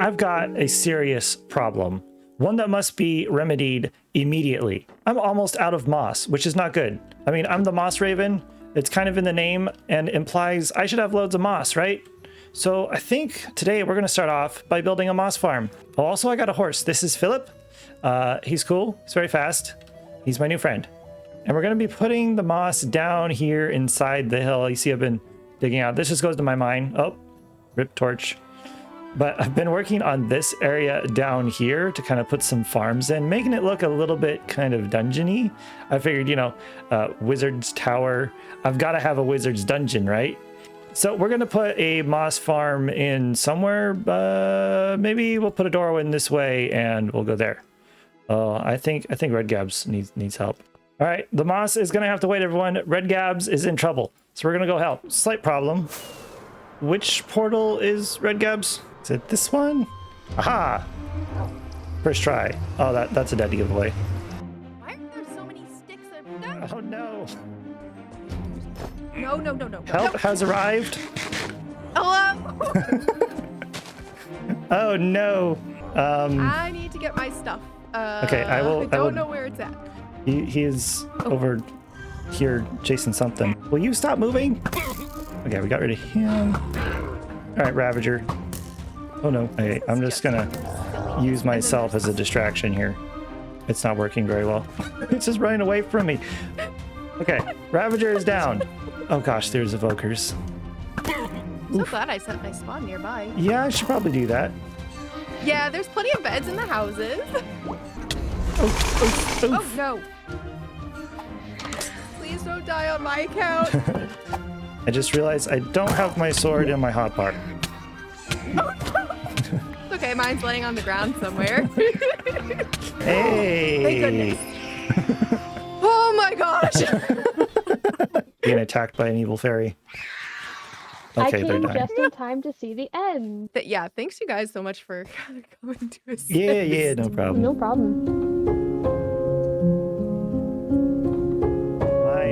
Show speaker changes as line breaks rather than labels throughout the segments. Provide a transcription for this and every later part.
I've got a serious problem. One that must be remedied immediately. I'm almost out of moss, which is not good. I mean, I'm the moss raven. It's kind of in the name and implies I should have loads of moss, right? So I think today we're going to start off by building a moss farm. Oh, also, I got a horse. This is Philip. He's cool. He's very fast. He's my new friend. And we're going to be putting the moss down here inside the hill. You see, I've been digging out. This just goes to my mine. Oh, rip torch. But I've been working on this area down here to kind of put some farms in, making it look a little bit kind of dungeony. I figured, you know, wizard's tower. I've got to have a wizard's dungeon, right? So we're going to put a moss farm in somewhere. Maybe we'll put a door in this way and we'll go there. I think Red Gabs needs help. All right, the moss is going to have to wait, everyone. Red Gabs is in trouble. So we're going to go help. Slight problem. Which portal is Red Gabs? Is it this one? Aha! First try. Oh, that's a dead giveaway.
Why are there so many sticks? No.
Oh no!
No.
Help has arrived.
Hello.
Oh no!
I need to get my stuff.
Okay, I don't
know where it's at.
He is over here chasing something. Will you stop moving? Okay, we got rid of him. All right, Ravager. Oh no. Okay, I'm just gonna use myself as a distraction here. It's not working very well. It's just running away from me. Okay, Ravager is down. Oh gosh, there's evokers.
I'm so glad I set my spawn nearby.
Yeah, I should probably do that.
Yeah, there's plenty of beds in the houses.
Oh
no. Please don't die on my account.
I just realized I don't have my sword in my hotbar.
It's okay, mine's laying on the ground somewhere.
Hey!
Thank goodness. Oh my gosh!
Being attacked by an evil fairy. Okay,
I
they're
came
dying.
just in time to see the end.
But yeah, thanks you guys so much for coming to us.
Yeah, no problem.
No problem.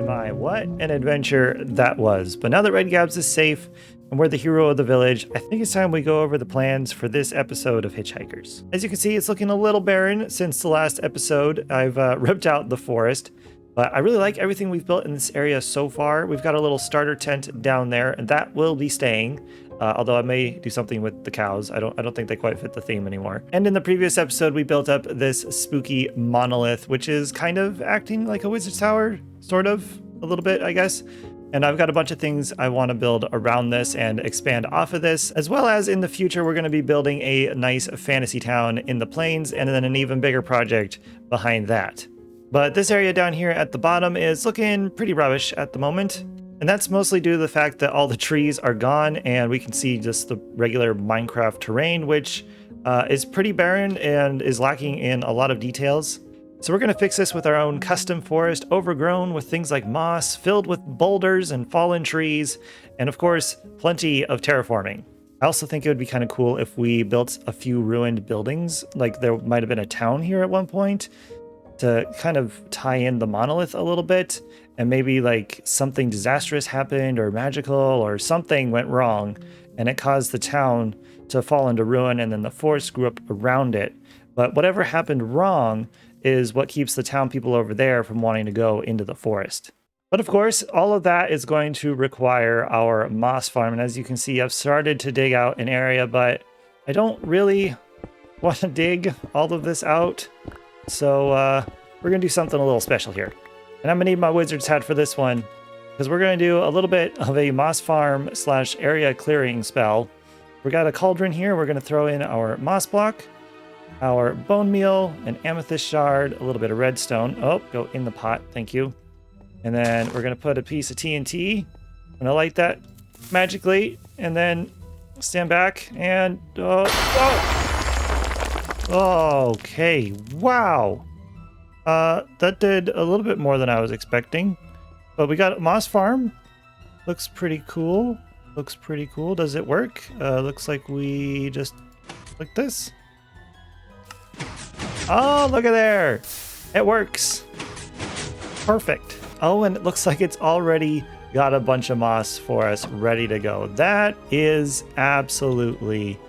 My, what an adventure that was. But now that Red Gabs is safe and we're the hero of the village, I think it's time we go over the plans for this episode of Hitchhikers. As you can see, it's looking a little barren since the last episode. I've ripped out the forest, but I really like everything we've built in this area so far. We've got a little starter tent down there, and that will be staying. Although I may do something with the cows. I don't think they quite fit the theme anymore. And in the previous episode, we built up this spooky monolith, which is kind of acting like a wizard's tower, sort of, a little bit, I guess. And I've got a bunch of things I want to build around this and expand off of this, as well as in the future, we're going to be building a nice fantasy town in the plains, and then an even bigger project behind that. But this area down here at the bottom is looking pretty rubbish at the moment. And that's mostly due to the fact that all the trees are gone and we can see just the regular Minecraft terrain, which is pretty barren and is lacking in a lot of details. So we're going to fix this with our own custom forest, overgrown with things like moss, filled with boulders and fallen trees, and of course, plenty of terraforming. I also think it would be kind of cool if we built a few ruined buildings, like there might have been a town here at one point, to kind of tie in the monolith a little bit, and maybe like something disastrous happened or magical or something went wrong and it caused the town to fall into ruin, and then the forest grew up around it. But whatever happened wrong is what keeps the town people over there from wanting to go into the forest. But of course, all of that is going to require our moss farm. And as you can see, I've started to dig out an area, but I don't really want to dig all of this out. So we're going to do something a little special here. And I'm going to need my wizard's hat for this one, because we're going to do a little bit of a moss farm / area clearing spell. We got a cauldron here. We're going to throw in our moss block, our bone meal, an amethyst shard, a little bit of redstone. Oh, go in the pot. Thank you. And then we're going to put a piece of TNT. I'm going to light that magically and then stand back and... Okay, wow. That did a little bit more than I was expecting. But we got a moss farm. Looks pretty cool. Does it work? Looks like we just click this. Oh, look at there. It works. Perfect. Oh, and it looks like it's already got a bunch of moss for us ready to go. That is absolutely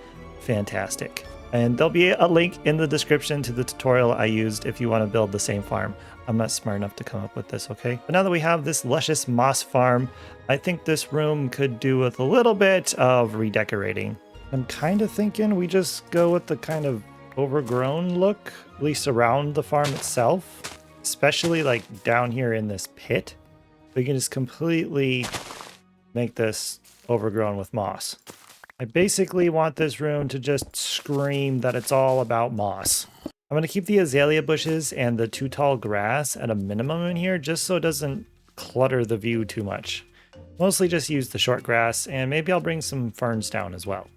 fantastic. And there'll be a link in the description to the tutorial I used if you want to build the same farm. I'm not smart enough to come up with this, okay? But now that we have this luscious moss farm, I think this room could do with a little bit of redecorating. I'm kind of thinking we just go with the kind of overgrown look, at least around the farm itself, especially like down here in this pit. We can just completely make this overgrown with moss. I basically want this room to just scream that it's all about moss. I'm going to keep the azalea bushes and the too tall grass at a minimum in here just so it doesn't clutter the view too much. Mostly just use the short grass, and maybe I'll bring some ferns down as well.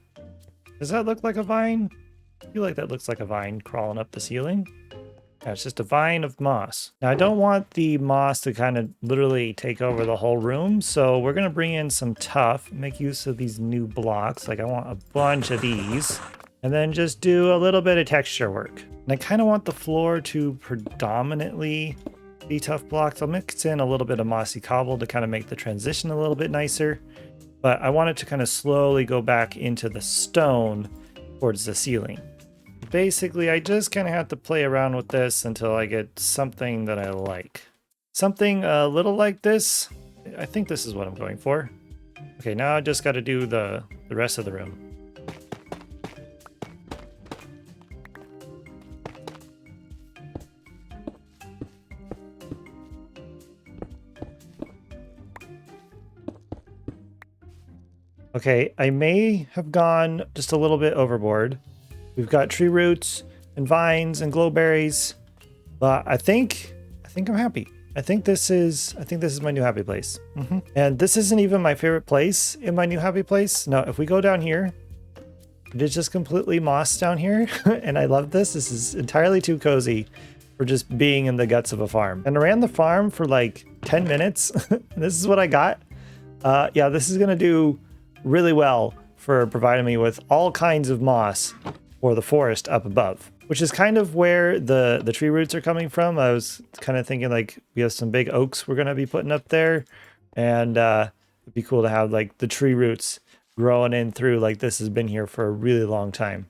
Does that look like a vine? I feel like that looks like a vine crawling up the ceiling. Yeah, it's just a vine of moss. Now, I don't want the moss to kind of literally take over the whole room, so we're going to bring in some tuff, make use of these new blocks. Like, I want a bunch of these, and then just do a little bit of texture work. And I kind of want the floor to predominantly be tough blocks. I'll mix in a little bit of mossy cobble to kind of make the transition a little bit nicer, but I want it to kind of slowly go back into the stone towards the ceiling. Basically, I just kind of have to play around with this until I get something that I like. Something a little like this. I think this is what I'm going for. Okay, now I just got to do the rest of the room. Okay, I may have gone just a little bit overboard. We've got tree roots and vines and glowberries, but I think I'm happy. I think this is my new happy place. And this isn't even my favorite place in my new happy place. No, if we go down here, it's just completely moss down here, and I love this. This is entirely too cozy for just being in the guts of a farm. And I ran the farm for like 10 minutes. This is what I got. Yeah, this is gonna do really well for providing me with all kinds of moss for the forest up above, which is kind of where the tree roots are coming from. I was kind of thinking like we have some big oaks we're going to be putting up there, and it'd be cool to have like the tree roots growing in through like this has been here for a really long time.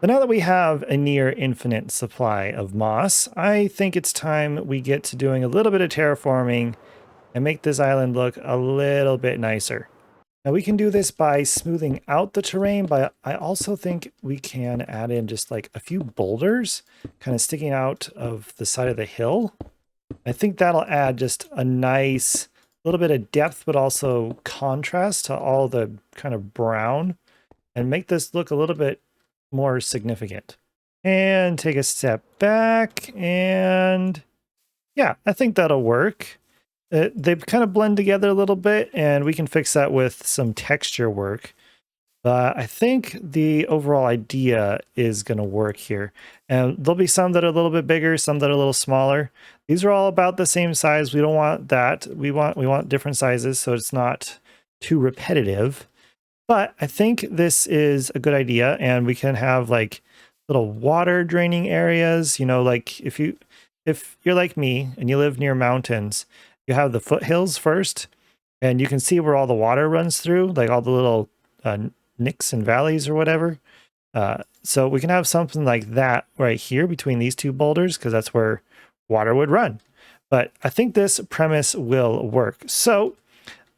But now that we have a near infinite supply of moss, I think it's time we get to doing a little bit of terraforming and make this island look a little bit nicer. Now we can do this by smoothing out the terrain, but I also think we can add in just like a few boulders kind of sticking out of the side of the hill. I think that'll add just a nice little bit of depth, but also contrast to all the kind of brown and make this look a little bit more significant. And take a step back, and yeah, I think that'll work. They kind of blend together a little bit, and we can fix that with some texture work. But I think the overall idea is going to work here. And there'll be some that are a little bit bigger, some that are a little smaller. These are all about the same size. We don't want that. We want different sizes so it's not too repetitive. But I think this is a good idea, and we can have like little water draining areas. You know, like if you're like me and you live near mountains, you have the foothills first, and you can see where all the water runs through, like all the little nicks and valleys or whatever. So we can have something like that right here between these two boulders, because that's where water would run. But I think this premise will work. So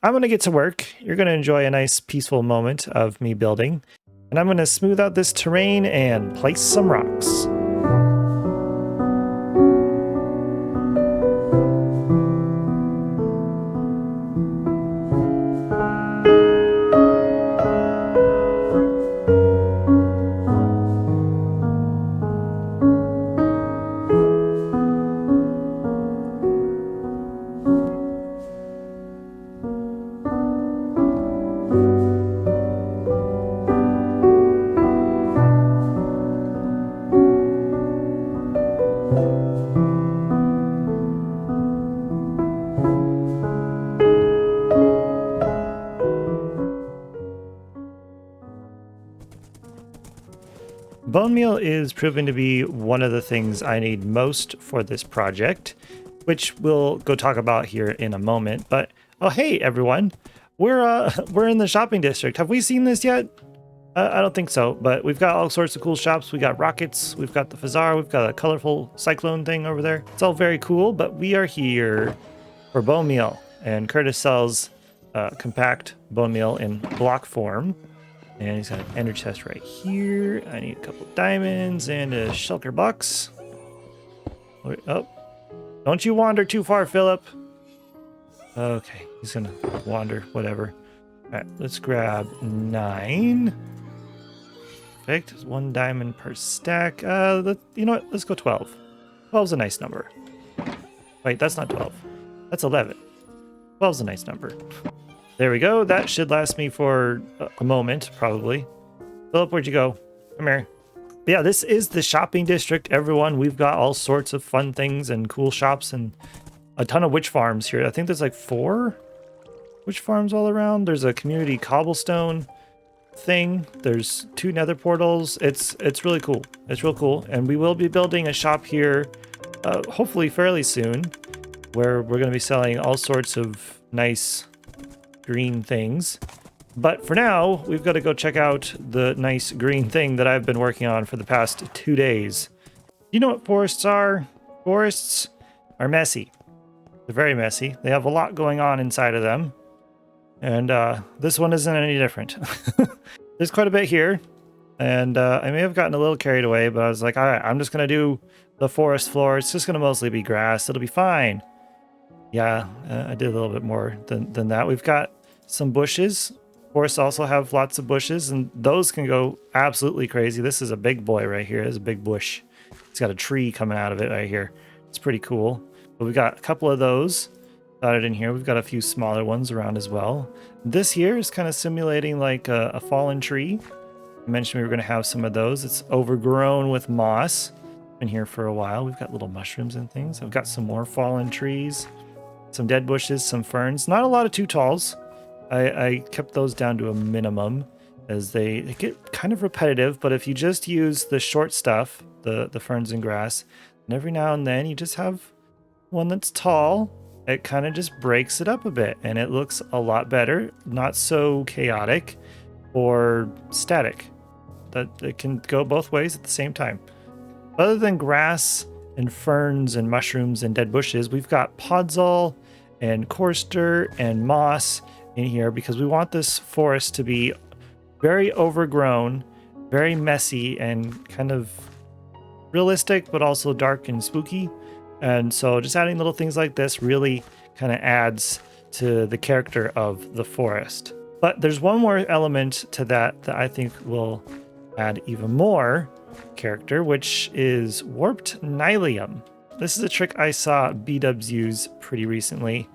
I'm going to get to work. You're going to enjoy a nice peaceful moment of me building. And I'm going to smooth out this terrain and place some rocks. Bone meal is proven to be one of the things I need most for this project, which we'll go talk about here in a moment. But oh hey everyone, we're in the shopping district. Have we seen this yet? I don't think so, but we've got all sorts of cool shops. We got rockets, we've got the Fazar, we've got a colorful cyclone thing over there. It's all very cool, but we are here for bone meal, and Curtis sells compact bone meal in block form. And he's got an ender chest right here. I need a couple diamonds and a shulker box. Oh, don't you wander too far, Philip. Okay, he's gonna wander, whatever. All right, let's grab 9. Perfect. There's 1 diamond per stack. You know what? Let's go 12. 12's a nice number. Wait, that's not 12. That's 11. 12's a nice number. There we go. That should last me for a moment, probably. Philip, where'd you go? Come here. But yeah, this is the shopping district, everyone. We've got all sorts of fun things and cool shops and a ton of witch farms here. I think there's like 4 witch farms all around. There's a community cobblestone thing. There's 2 nether portals. It's really cool. It's real cool. And we will be building a shop here, hopefully fairly soon, where we're going to be selling all sorts of nice green things. But for now, we've got to go check out the nice green thing that I've been working on for the past 2 days. You know what forests are? Forests are messy. They're very messy. They have a lot going on inside of them. And this one isn't any different. There's quite a bit here. And I may have gotten a little carried away, but I was like, all right, I'm just going to do the forest floor. It's just going to mostly be grass. It'll be fine. Yeah, I did a little bit more than that. We've got some bushes. Forests also have lots of bushes, and those can go absolutely crazy. This is a big boy right here. It's a big bush. It's got a tree coming out of it right here. It's pretty cool. But we've got a couple of those dotted in here. We've got a few smaller ones around as well. This here is kind of simulating like a fallen tree. I mentioned we were going to have some of those. It's overgrown with moss. Been here for a while. We've got little mushrooms and things. I've got some more fallen trees. Some dead bushes, some ferns. Not a lot of too talls. I kept those down to a minimum as they get kind of repetitive, but if you just use the short stuff, the ferns and grass, and every now and then you just have one that's tall, it kind of just breaks it up a bit and it looks a lot better, not so chaotic or static. That it can go both ways at the same time. Other than grass and ferns and mushrooms and dead bushes, we've got podzol and coarse dirt and moss in here because we want this forest to be very overgrown, very messy, and kind of realistic, but also dark and spooky. And so just adding little things like this really kind of adds to the character of the forest. But there's one more element to that I think will add even more character, which is warped nylium. This is a trick I saw B-Dubs use pretty recently,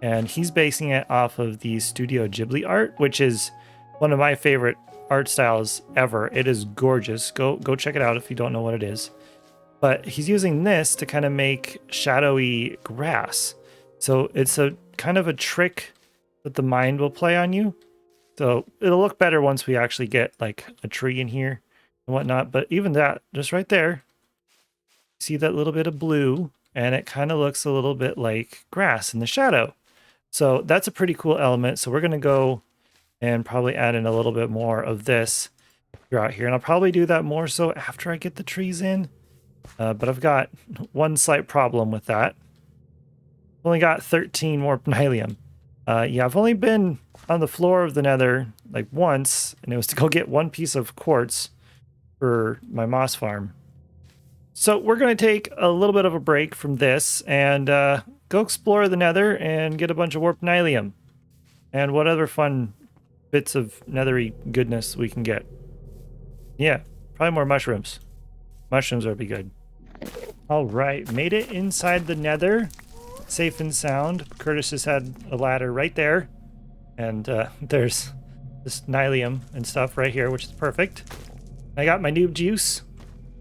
and he's basing it off of the Studio Ghibli art, which is one of my favorite art styles ever. It is gorgeous. Go check it out if you don't know what it is. But he's using this to kind of make shadowy grass. So it's a kind of a trick that the mind will play on you. So it'll look better once we actually get like a tree in here and whatnot. But even that, just right there, see that little bit of blue, and it kind of looks a little bit like grass in the shadow. So that's a pretty cool element. So we're going to go and probably add in a little bit more of this throughout here. And I'll probably do that more so after I get the trees in. But I've got one slight problem with that. Only got 13 more nylium. Yeah, I've only been on the floor of the nether like once, and it was to go get one piece of quartz for my moss farm. So we're going to take a little bit of a break from this and go explore the nether and get a bunch of warped nylium. And what other fun bits of nethery goodness we can get. Yeah, probably more mushrooms. Mushrooms would be good. All right, made it inside the nether. Safe and sound. Curtis has had a ladder right there. And there's this nylium and stuff right here, which is perfect. I got my noob juice,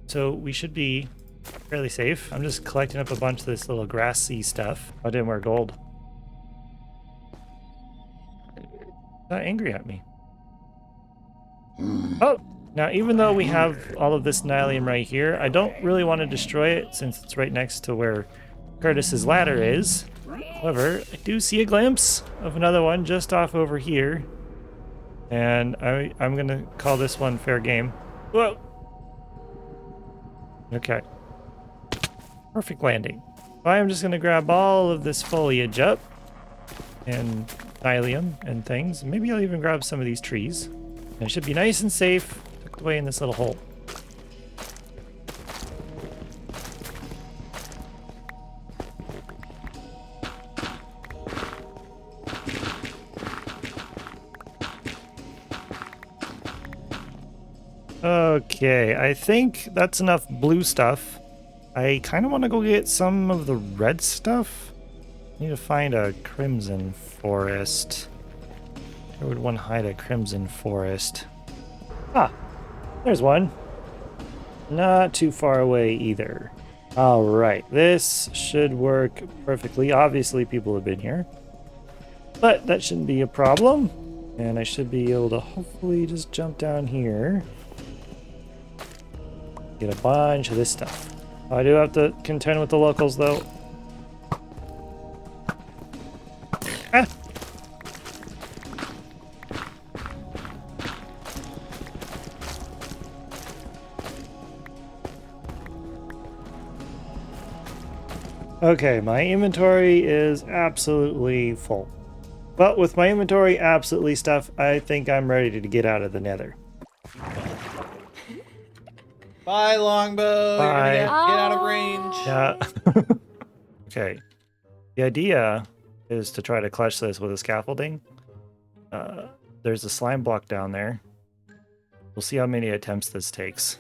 so we should be fairly safe. I'm just collecting up a bunch of this little grassy stuff. I didn't wear gold. Not angry at me. Oh! Now, even though we have all of this nylium right here, I don't really want to destroy it since it's right next to where Curtis's ladder is. However, I do see a glimpse of another one just off over here. And I'm going to call this one fair game. Whoa. Okay. Perfect landing. I'm just going to grab all of this foliage up and thylium and things. Maybe I'll even grab some of these trees. And it should be nice and safe, tucked away in this little hole. Okay, I think that's enough blue stuff. I kind of want to go get some of the red stuff. Need to find a crimson forest. Where would one hide a crimson forest? Ah, there's one. Not too far away either. All right, this should work perfectly. Obviously, people have been here, but that shouldn't be a problem. And I should be able to hopefully just jump down here. Get a bunch of this stuff. I do have to contend with the locals, though. Ah! Okay, my inventory is absolutely full. But with my inventory absolutely stuffed, I think I'm ready to get out of the nether.
Bye, longbow.
Bye.
You're gonna get out of range.
Yeah. Okay. The idea is to try to clutch this with a scaffolding. There's a slime block down there. We'll see how many attempts this takes.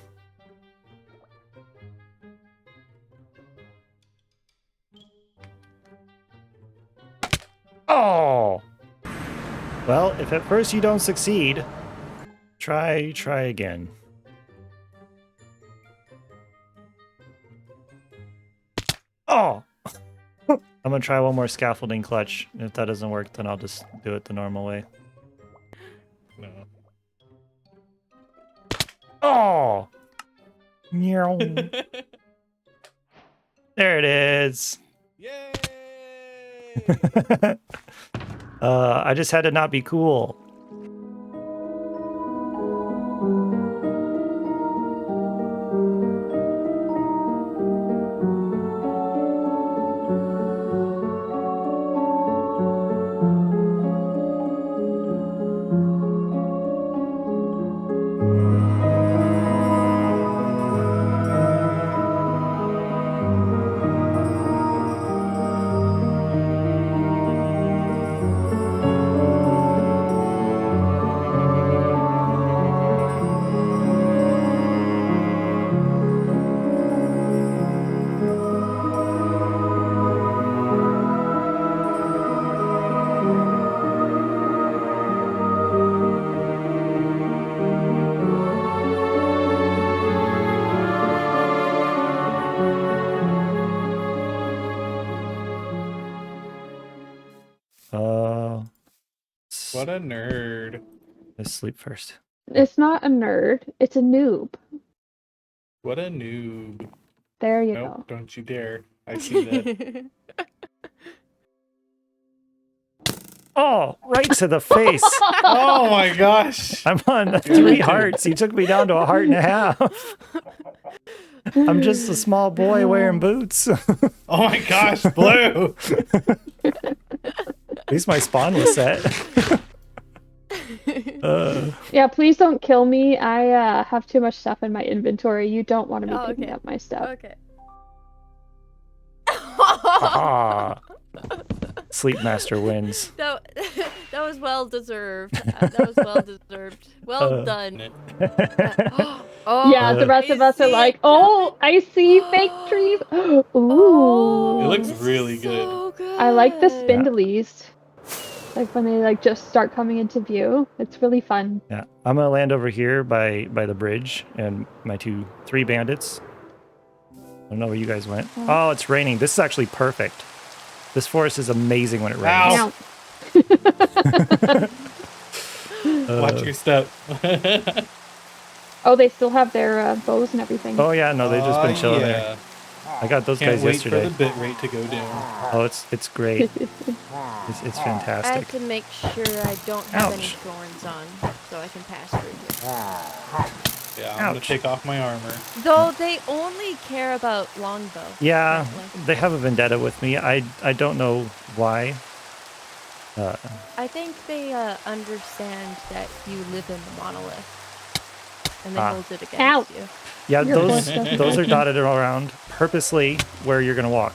Oh! Well, if at first you don't succeed, try again. Oh! I'm gonna try one more scaffolding clutch. If that doesn't work, then I'll just do it the normal way.
No.
Oh! Meow. There it is.
Yay!
I just had to not be cool.
What a nerd.
Let's sleep first.
It's not a nerd. It's a noob.
What a noob.
There you
Nope,
go.
don't you dare. I see that.
Oh, right to the face.
Oh my gosh.
I'm on 3 hearts. You took me down to 1.5 hearts. I'm just a small boy wearing boots.
Oh my gosh, Blue.
At least my spawn was set.
Yeah, please don't kill me. I have too much stuff in my inventory. You don't want to be
Oh,
picking
okay.
up my stuff.
Okay.
Ah. Sleep Master wins.
That was well deserved. That was well deserved. Well done. Oh,
Yeah, the rest of us are like, oh, I see fake trees. Ooh.
Oh,
It looks
this
really
is
good.
so good.
I like the spindlies. Like when they like just start coming into view. It's really fun.
Yeah, I'm gonna land over here by the bridge, and my 3 bandits. I don't know where you guys went. Oh, it's raining. This is actually perfect. This forest is amazing when it rains.
Ow.
Watch your step.
Oh, they still have their bows and everything.
Oh yeah, no, they've just been chilling there.
Oh,
I got those
Can't
guys
wait
yesterday.
for the bit rate to go down.
Oh, it's great. It's
I
fantastic.
have to make sure I don't have any
Ouch.
thorns on, so I can pass through here.
Yeah, I'm gonna
Ouch.
take off my armor.
Though they only care about longbow.
Yeah,
apparently.
they have a vendetta with me. I don't know why.
I think they understand that you live in the monolith, and they hold it against
Ow.
you.
Yeah,
You're
those
forced to-
those are dotted around purposely where you're gonna walk.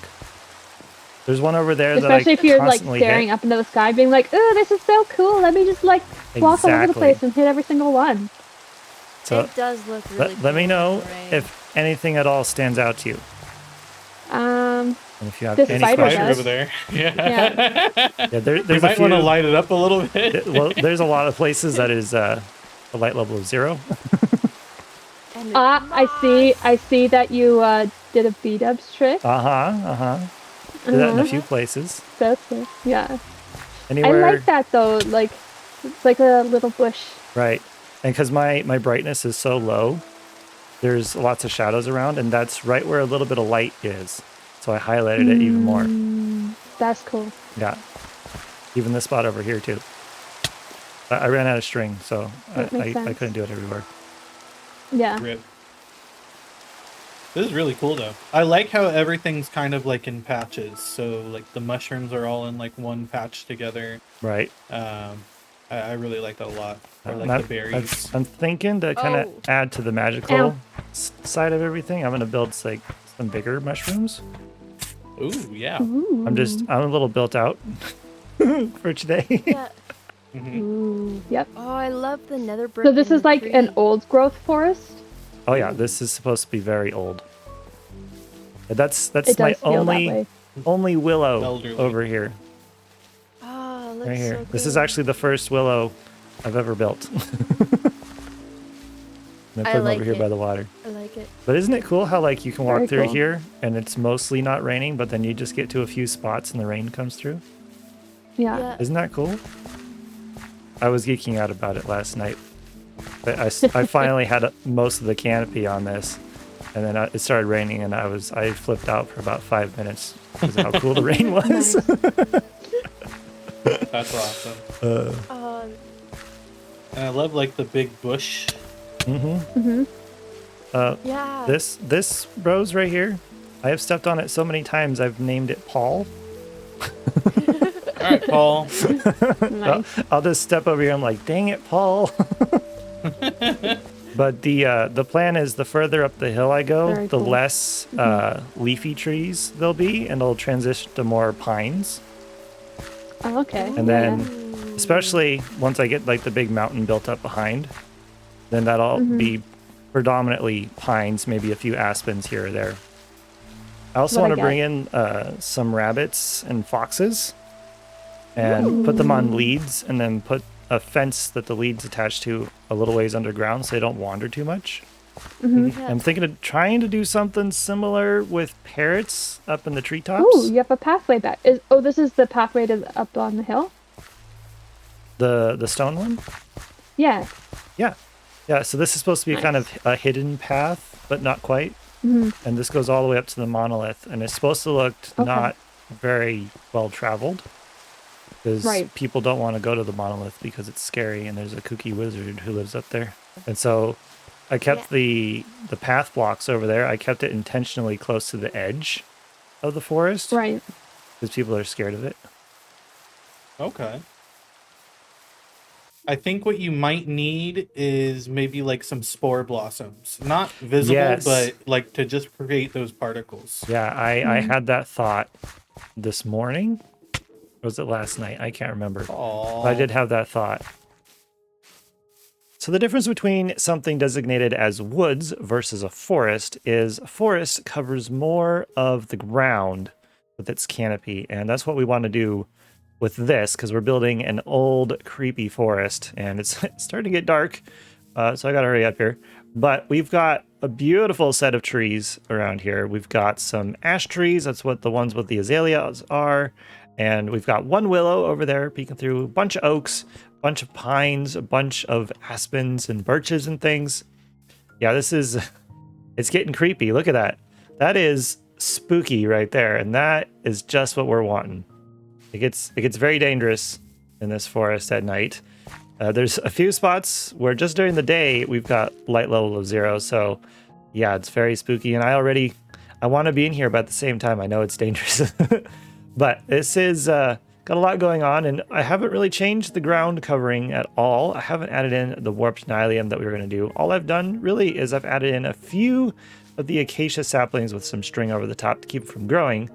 There's one over there
Especially
that
if you're
I
like
constantly
staring
hit.
up into the sky, being like, "Oh, this is so cool! Let me just like walk all over the
Exactly.
place and hit every single one."
So
It does look really
let me
cool
know
in the rain.
if anything at all stands out to you, and if you have
This
any
spider
questions.
does.
Over there. Yeah.
Yeah,
You
there's a
might
few.
want to light it up a little bit.
Well, there's a lot of places that is a light level of 0.
And
I see that you did a B-dubs trick. Do
Did that in a few places.
That's it. Yeah.
Anywhere.
I like that though. Like, it's like a little bush.
Right. And because my brightness is so low, there's lots of shadows around, and that's right where a little bit of light is. So I highlighted it even more.
That's cool.
Yeah. Even this spot over here, too. I ran out of string, so
That makes
I
sense.
couldn't do it everywhere.
Yeah.
Rip. This is really cool though. I like how everything's kind of like in patches. So like the mushrooms are all in like one patch together.
Right.
I really like that a lot. I like
And
the berries.
I'm thinking to kind of
Oh.
add to the magical side of everything. I'm going to build like some bigger mushrooms.
Ooh, yeah.
Ooh.
I'm a little built out for today.
yeah.
Ooh. Yep.
Oh, I love the nether brick.
So this
in
is
the
like
tree.
an old growth forest.
Oh yeah, this is supposed to be very old. That's
It
my
does feel that
only
way.
only willow
Elderly.
over here.
Oh, looks
Right here.
so
This is
cool.
actually the first willow I've ever built. I put them
like
over here
it.
by the water.
I like it.
But isn't it cool how like you can walk
Very
through
cool.
here and it's mostly not raining, but then you just get to a few spots and the rain comes through?
Yeah.
Yeah.
Isn't that cool? I was geeking out about it last night. But I finally had most of the canopy on this, and then it started raining, and I flipped out for about 5 minutes because of how cool the rain was.
Nice.
That's awesome.
Um,
And I love like the big bush.
yeah.
This rose right here, I have stepped on it so many times I've named it Paul.
All right, Paul.
Nice.
I'll just step over here. I'm like, dang it, Paul. But the plan is the further up the hill I go,
Very
the
cool.
less leafy trees there'll be, and it'll transition to more pines.
Oh, okay.
And
Yeah.
then, especially once I get like the big mountain built up behind, then that'll be predominantly pines, maybe a few aspens here or there. I also
What I
want to bring
get.
in some rabbits and foxes and put them on leads, and then put a fence that the leads attach to a little ways underground so they don't wander too much.
Mm-hmm.
I'm thinking of trying to do something similar with parrots up in the treetops.
Ooh, you have a pathway back. This is the pathway to up on the hill?
The stone one?
Yeah.
Yeah, so this is supposed to be kind of a hidden path, but not quite. And this goes all the way up to the monolith, and it's supposed to look not very well traveled. Because
Right.
people don't want to go to the monolith because it's scary, and there's a kooky wizard who lives up there. And so I kept the path blocks over there. I kept it intentionally close to the edge of the forest
Right.
because people are scared of it.
Okay. I think what you might need is maybe like some spore blossoms. Not visible,
Yes.
but like to just create those particles.
Yeah, I had that thought this morning. Or was it last night? I can't remember.
Aww.
But I did have that thought. So the difference between something designated as woods versus a forest is a forest covers more of the ground with its canopy. And that's what we want to do with this, because we're building an old, creepy forest, and it's starting to get dark. So I got to hurry up here. But we've got a beautiful set of trees around here. We've got some ash trees. That's what the ones with the azaleas are. And we've got one willow over there peeking through, a bunch of oaks, a bunch of pines, a bunch of aspens and birches and things. Yeah, it's getting creepy. Look at that. That is spooky right there, and that is just what we're wanting. It gets very dangerous in this forest at night. There's a few spots where just during the day we've got light level of 0, so yeah, it's very spooky, and I want to be in here, but at the same time I know it's dangerous. But this is got a lot going on, and I haven't really changed the ground covering at all. I haven't added in the warped nylium that we were going to do. All I've done really is I've added in a few of the acacia saplings with some string over the top to keep it from growing,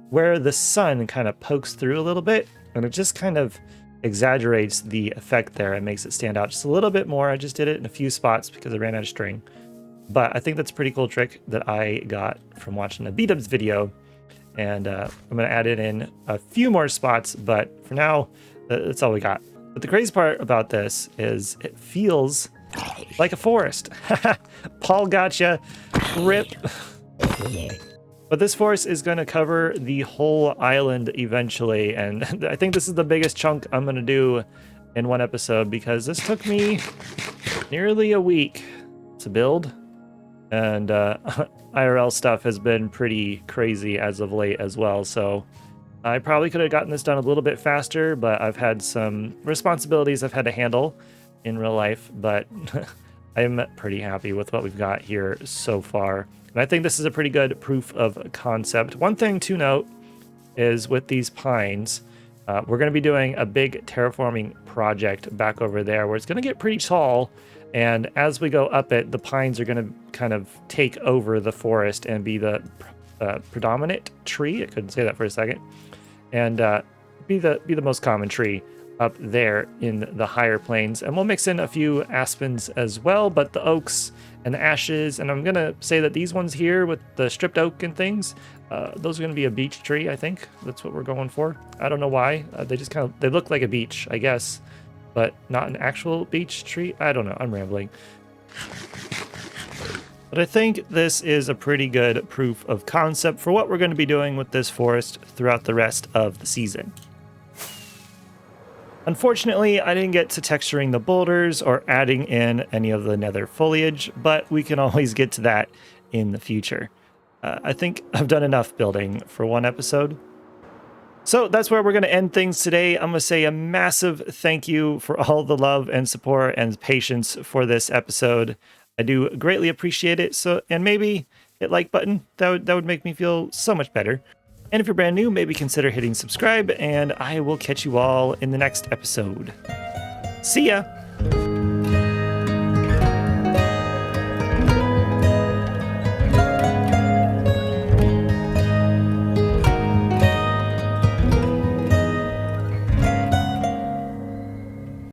where the sun kind of pokes through a little bit, and it just kind of exaggerates the effect there and makes it stand out just a little bit more. I just did it in a few spots because I ran out of string. But I think that's a pretty cool trick that I got from watching a B-dubs video. And I'm going to add it in a few more spots, but for now, that's all we got. But the crazy part about this is it feels like a forest. Paul gotcha. Rip. But this forest is going to cover the whole island eventually, and I think this is the biggest chunk I'm going to do in one episode because this took me nearly a week to build, and IRL stuff has been pretty crazy as of late as well, so I probably could have gotten this done a little bit faster, but I've had some responsibilities I've had to handle in real life, but I'm pretty happy with what we've got here so far. And I think this is a pretty good proof of concept. One thing to note is with these pines, we're going to be doing a big terraforming project back over there where it's going to get pretty tall. And as we go up it, the pines are going to kind of take over the forest and be the predominant tree. I couldn't say that for a second. And be the most common tree up there in the higher plains. And we'll mix in a few aspens as well, but the oaks and the ashes, and I'm gonna say that these ones here with the stripped oak and things, those are gonna be a beech tree. I think that's what we're going for. I don't know why. They look like a beech, I guess, but not an actual beech tree. I don't know, I'm rambling. But I think this is a pretty good proof of concept for what we're going to be doing with this forest throughout the rest of the season. Unfortunately, I didn't get to texturing the boulders or adding in any of the nether foliage, but we can always get to that in the future. I think I've done enough building for one episode. So that's where we're going to end things today. I'm going to say a massive thank you for all the love and support and patience for this episode. I do greatly appreciate it. And maybe hit like button. That would make me feel so much better. And if you're brand new, maybe consider hitting subscribe, and I will catch you all in the next episode. See ya!